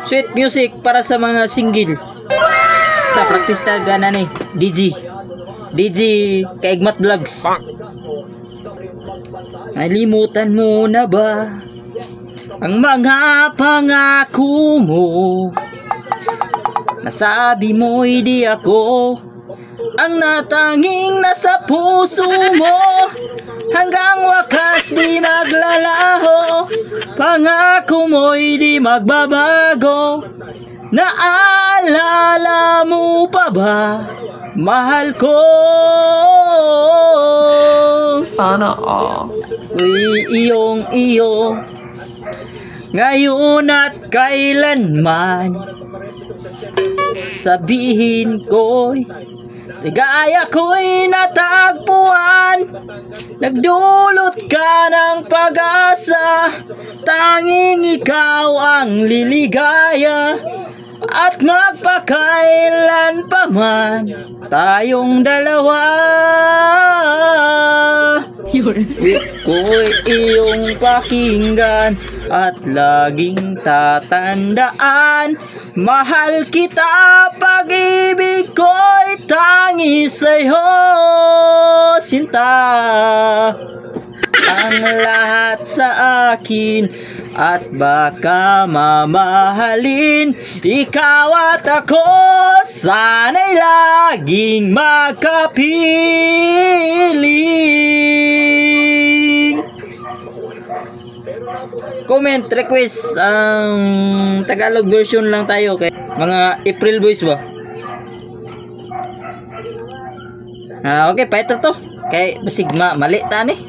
Sweet music para sa mga single. Ta practice ta gana ni DJ Kaigmat Vlogs. Nalimutan mo na ba ang mga pangako mo? Nasabi mo'y di ako ang natanging nasa puso mo. Hanggang wakas di maglalaho, pangako mo'y di magbabago. Naalala mo pa ba, mahal ko? Sana all. Uy, iyong iyo, ngayon at kailanman. Sabihin ko'y ligaya ko'y natagpuan. Nagdulot ka ng pag-asa, tanging ikaw ang liligaya. At magpakailan pa man tayong dalawa. Ko'y iyong pakinggan at laging tatandaan. Mahal kita, pag-ibig ko'y tangi sa'yo, sinta. Ang lahat sa akin at baka mamahalin. Ikaw at ako sana'y laging magkapiling. Comment, request, ang Tagalog version lang tayo kay mga April Boys ba? Okay, pa ito to. Kay basig mali ta ni.